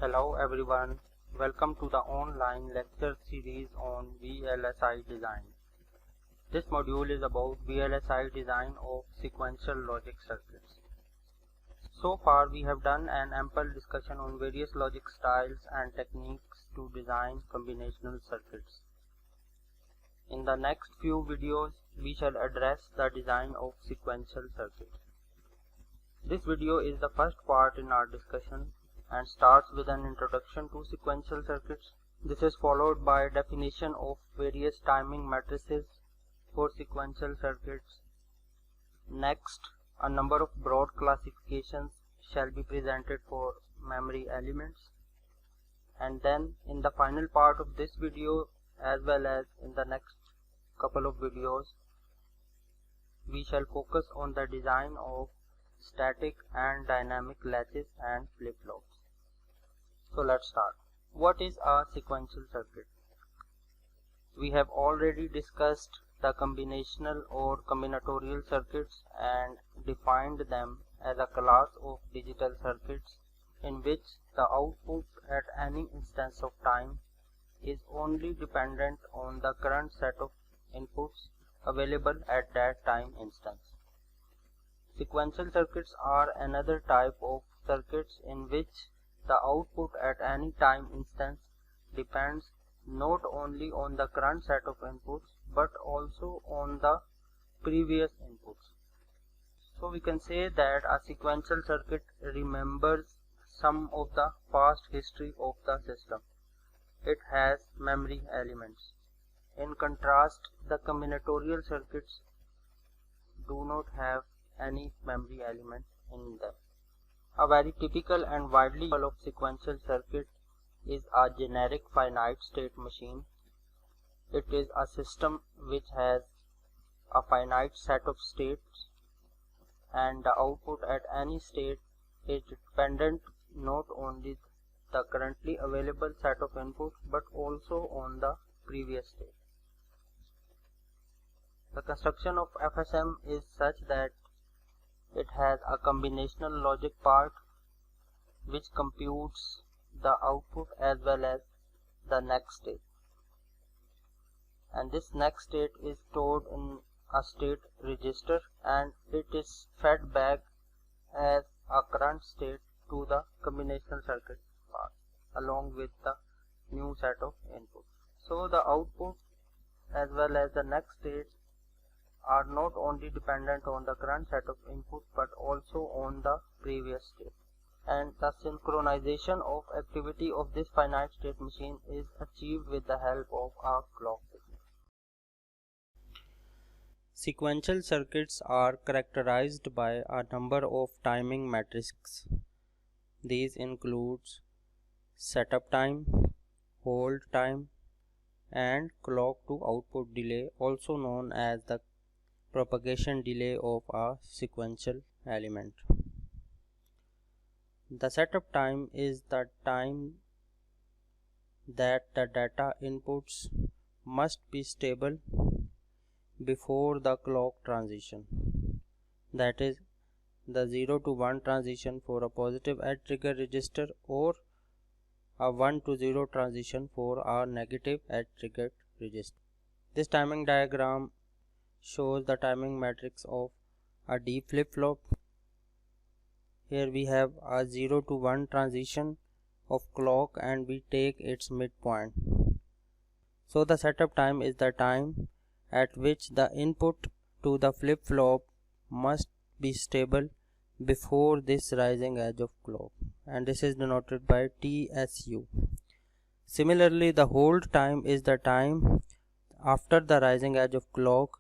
Hello everyone, welcome to the online lecture series on VLSI design. This module is about VLSI design of sequential logic circuits. So far we have done an ample discussion on various logic styles and techniques to design combinational circuits. In the next few videos we shall address the design of sequential circuits. This video is the first part in our discussion and starts with an introduction to sequential circuits. This is followed by definition of various timing matrices for sequential circuits. Next, a number of broad classifications shall be presented for memory elements. And then in the final part of this video, as well as in the next couple of videos, we shall focus on the design of static and dynamic latches and flip-flops. So let's start. What is a sequential circuit? We have already discussed the combinational or combinatorial circuits and defined them as a class of digital circuits in which the output at any instance of time is only dependent on the current set of inputs available at that time instance. Sequential circuits are another type of circuits in which the output at any time instance depends not only on the current set of inputs but also on the previous inputs. So we can say that a sequential circuit remembers some of the past history of the system. It has memory elements. In contrast, the combinatorial circuits do not have any memory element in them. A very typical and widely used of sequential circuit is a generic finite state machine. It is a system which has a finite set of states and the output at any state is dependent not only the currently available set of inputs but also on the previous state. The construction of FSM is such that it has a combinational logic part which computes the output as well as the next state, and this next state is stored in a state register and it is fed back as a current state to the combinational circuit part along with the new set of inputs. So the output as well as the next state are not only dependent on the current set of input but also on the previous state, and the synchronization of activity of this finite state machine is achieved with the help of a clock signal. Sequential circuits are characterized by a number of timing matrices. These include setup time, hold time, and clock to output delay, also known as the propagation delay of a sequential element. The setup time is the time that the data inputs must be stable before the clock transition, that is the 0 to 1 transition for a positive edge trigger register or a 1 to 0 transition for a negative edge triggered register. This timing diagram shows the timing matrix of a D flip-flop. Here we have a 0 to 1 transition of clock and we take its midpoint. So the setup time is the time at which the input to the flip-flop must be stable before this rising edge of clock, and this is denoted by TSU. Similarly, the hold time is the time after the rising edge of clock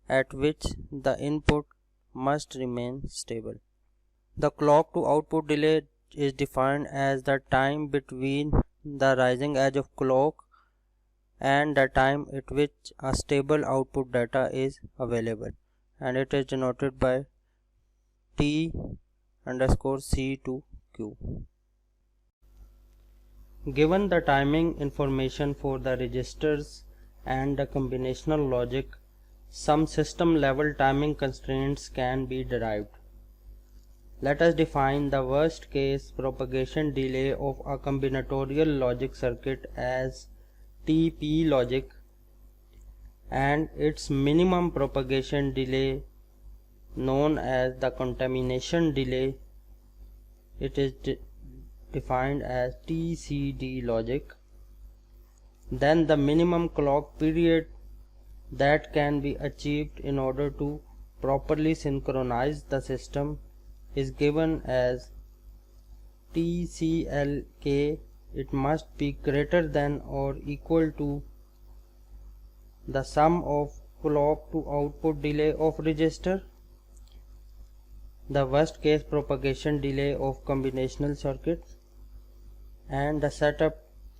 at which the input must remain stable. The clock to output delay is defined as the time between the rising edge of clock and the time at which a stable output data is available, and it is denoted by T_C to Q. Given the timing information for the registers and the combinational logic, some system level timing constraints can be derived. Let us define the worst case propagation delay of a combinatorial logic circuit as TP logic and its minimum propagation delay known as the contamination delay. It is defined as TCD logic. Then the minimum clock period that can be achieved in order to properly synchronize the system is given as TCLK. It must be greater than or equal to the sum of clock to output delay of register, the worst case propagation delay of combinational circuit, and the setup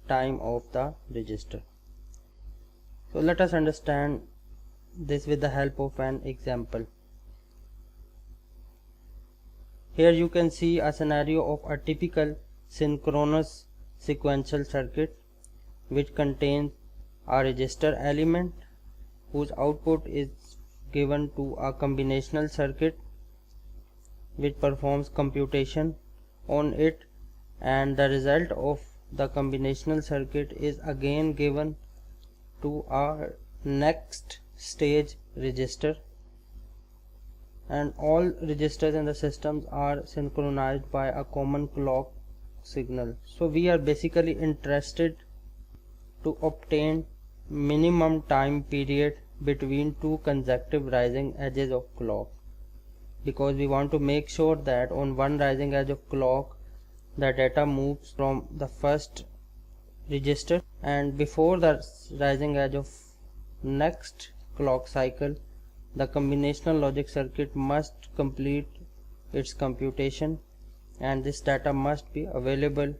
time of the register. So let us understand this with the help of an example. Here you can see a scenario of a typical synchronous sequential circuit which contains a register element whose output is given to a combinational circuit which performs computation on it, and the result of the combinational circuit is again given to a next stage register, and all registers in the systems are synchronized by a common clock signal. So we are basically interested to obtain minimum time period between two consecutive rising edges of clock, because we want to make sure that on one rising edge of clock the data moves from the first register, and before the rising edge of next clock cycle the combinational logic circuit must complete its computation, and this data must be available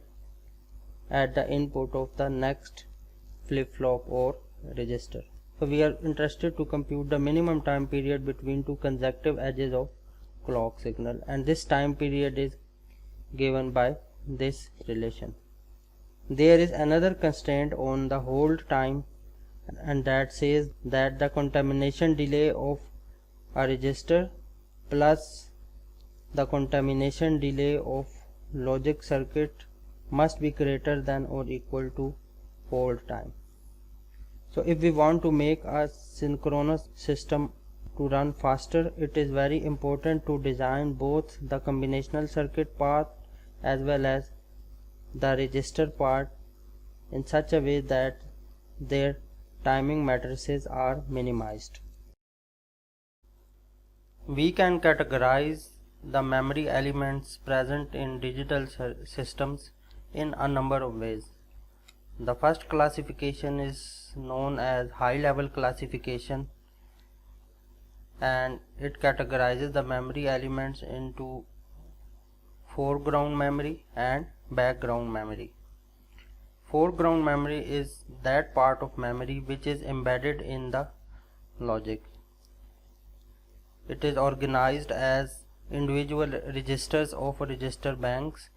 at the input of the next flip-flop or register. So we are interested to compute the minimum time period between two consecutive edges of clock signal, and this time period is given by this relation. There is another constraint on the hold time, and that says that the contamination delay of a register plus the contamination delay of logic circuit must be greater than or equal to hold time. So if we want to make a synchronous system to run faster, it is very important to design both the combinational circuit path as well as the register part in such a way that their timing matrices are minimized. We can categorize the memory elements present in digital systems in a number of ways. The first classification is known as high-level classification, and it categorizes the memory elements into foreground memory and background memory. Foreground memory is that part of memory which is embedded in the logic. It is organized as individual registers of register banks,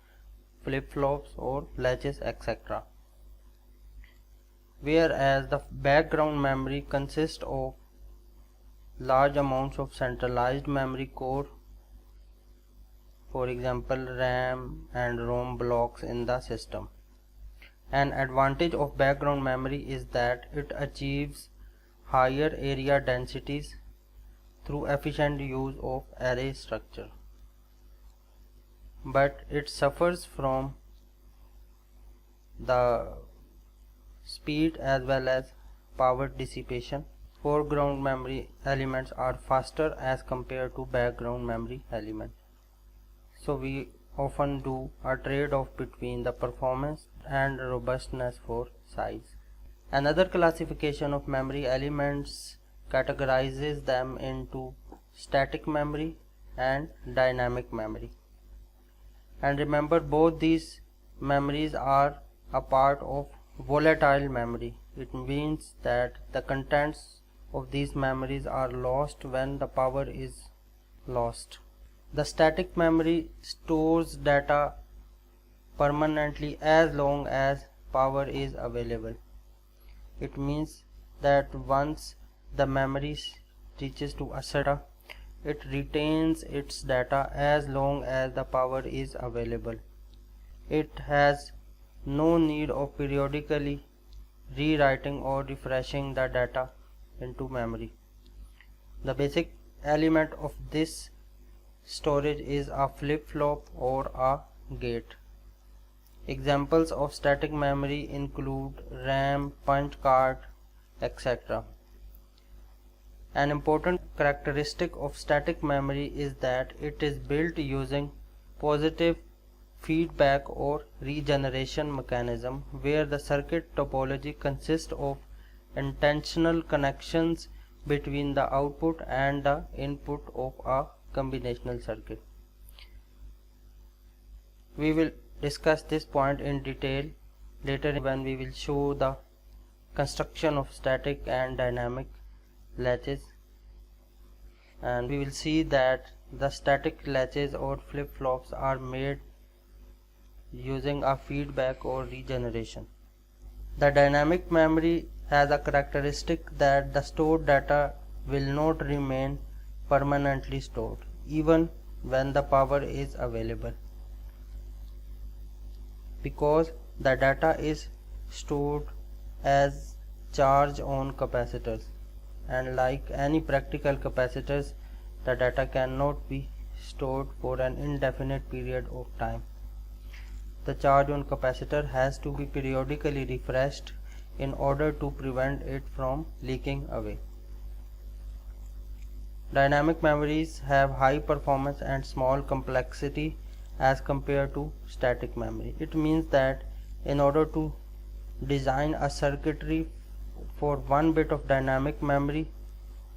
flip-flops or latches, etc. Whereas the background memory consists of large amounts of centralized memory core, for example RAM and ROM blocks in the system. An advantage of background memory is that it achieves higher area densities through efficient use of array structure, but it suffers from the speed as well as power dissipation. Foreground memory elements are faster as compared to background memory elements, so we often do a trade-off between the performance and robustness for size. Another classification of memory elements categorizes them into static memory and dynamic memory. And remember, both these memories are a part of volatile memory. It means that the contents of these memories are lost when the power is lost. The static memory stores data permanently as long as power is available. It means that once the memory reaches to a certain, it retains its data as long as the power is available. It has no need of periodically rewriting or refreshing the data into memory. The basic element of this storage is a flip-flop or a gate. Examples of static memory include RAM, punch card, etc. An important characteristic of static memory is that it is built using positive feedback or regeneration mechanism, where the circuit topology consists of intentional connections between the output and the input of a combinational circuit. We will discuss this point in detail later when we will show the construction of static and dynamic latches, and we will see that the static latches or flip-flops are made using a feedback or regeneration. The dynamic memory has a characteristic that the stored data will not remain permanently stored even when the power is available, because the data is stored as charge on capacitors, and like any practical capacitors, the data cannot be stored for an indefinite period of time. The charge on capacitor has to be periodically refreshed in order to prevent it from leaking away. Dynamic memories have high performance and small complexity as compared to static memory. It means that in order to design a circuitry for 1 bit of dynamic memory,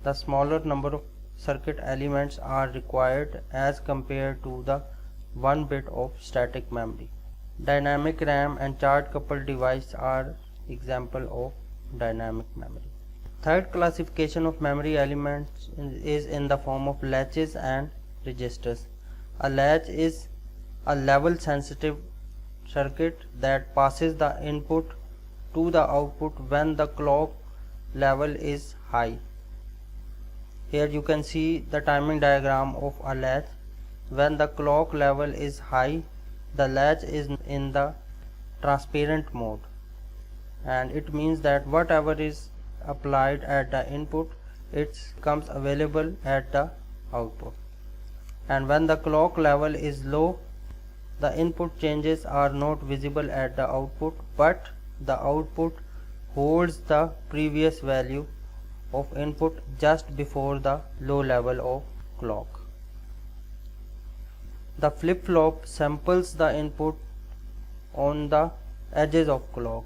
the smaller number of circuit elements are required as compared to the 1 bit of static memory. Dynamic RAM and charge coupled device are example of dynamic memory. Third classification of memory elements is in the form of latches and registers. A latch is a level sensitive circuit that passes the input to the output when the clock level is high. Here you can see the timing diagram of a latch. When the clock level is high, the latch is in the transparent mode, and it means that whatever is applied at the input, it becomes available at the output. And when the clock level is low, the input changes are not visible at the output, but the output holds the previous value of input just before the low level of clock. The flip-flop samples the input on the edges of clock.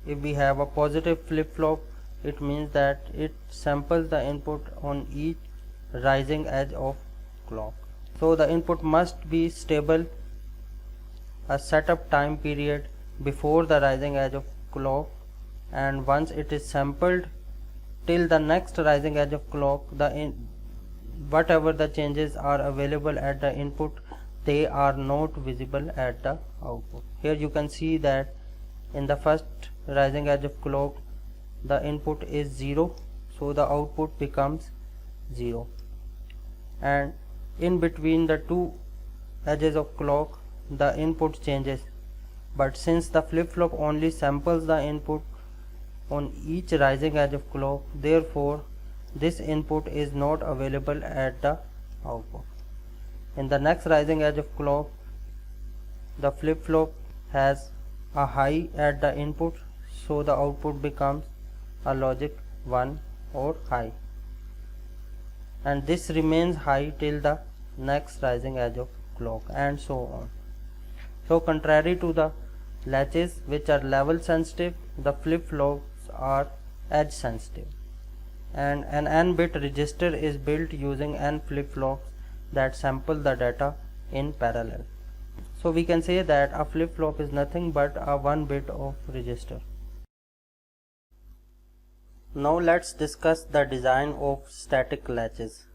If we have a positive flip-flop, it means that it samples the input on each rising edge of clock. So the input must be stable a setup time period before the rising edge of clock, and once it is sampled till the next rising edge of clock, whatever the changes are available at the input, they are not visible at the output. Here you can see that in the first rising edge of clock the input is 0, so the output becomes 0, and in between the two edges of clock the input changes, but since the flip-flop only samples the input on each rising edge of clock, therefore this input is not available at the output. In the next rising edge of clock, the flip-flop has a high at the input, so the output becomes a logic 1 or high, and this remains high till the next rising edge of clock, and so on. So contrary to the latches, which are level sensitive, the flip-flops are edge sensitive, and an n-bit register is built using n flip-flops that sample the data in parallel. So we can say that a flip-flop is nothing but a 1 bit of register. Now let's discuss the design of static latches.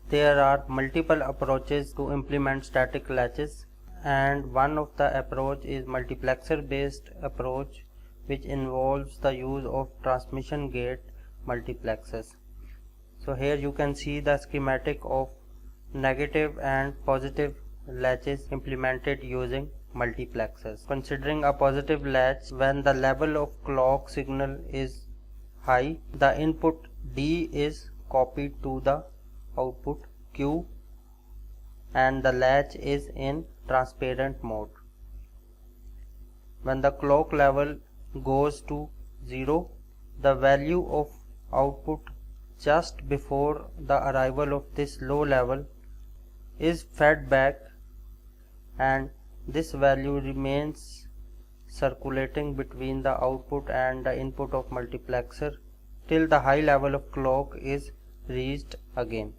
There are multiple approaches to implement static latches, and one of the approach is multiplexer based approach, which involves the use of transmission gate multiplexers. So here you can see the schematic of negative and positive latches implemented using multiplexers. Considering a positive latch, when the level of clock signal is high, the input D is copied to the output Q and the latch is in transparent mode. When the clock level goes to 0, the value of output just before the arrival of this low level is fed back, and this value remains circulating between the output and the input of multiplexer till the high level of clock is reached again.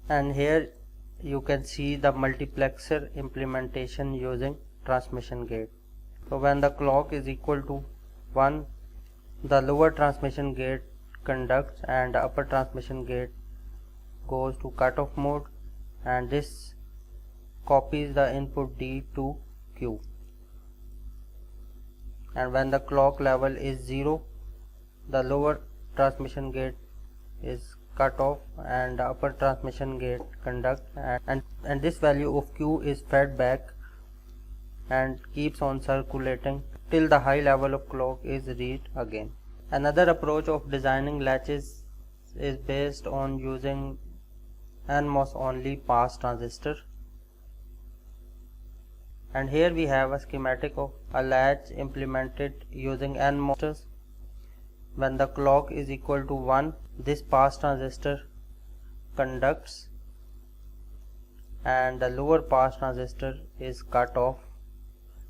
And here you can see the multiplexer implementation using transmission gate. So when the clock is equal to 1, the lower transmission gate conducts and the upper transmission gate goes to cutoff mode, and this copies the input D to Q. And when the clock level is 0, the lower transmission gate is cut off and the upper transmission gate conducts, and this value of Q is fed back and keeps on circulating till the high level of clock is reached again. Another approach of designing latches is based on using NMOS only pass transistor. And here we have a schematic of a latch implemented using NMOS. When the clock is equal to 1, this pass transistor conducts and the lower pass transistor is cut off.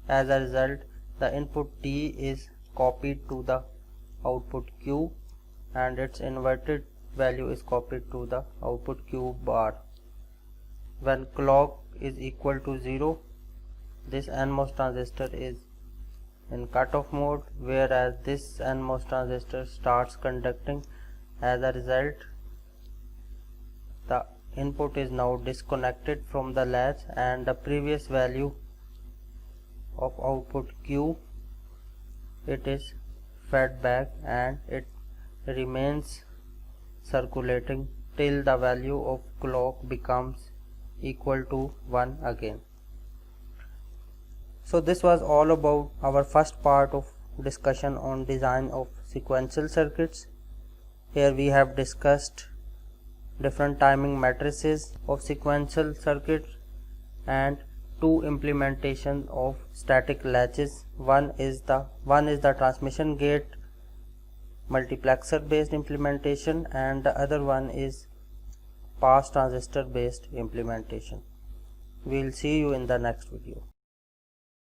As a result, the input D is copied to the output Q and its inverted value is copied to the output Q bar. When clock is equal to 0, this NMOS transistor is in cutoff mode, whereas this NMOS transistor starts conducting. As a result, the input is now disconnected from the latch and the previous value of output Q, it is fed back and it remains circulating till the value of clock becomes equal to 1 again. So this was all about our first part of discussion on design of sequential circuits. Here we have discussed different timing matrices of sequential circuits and two implementations of static latches. One is the transmission gate multiplexer based implementation, and the other one is pass transistor based implementation. We will see you in the next video.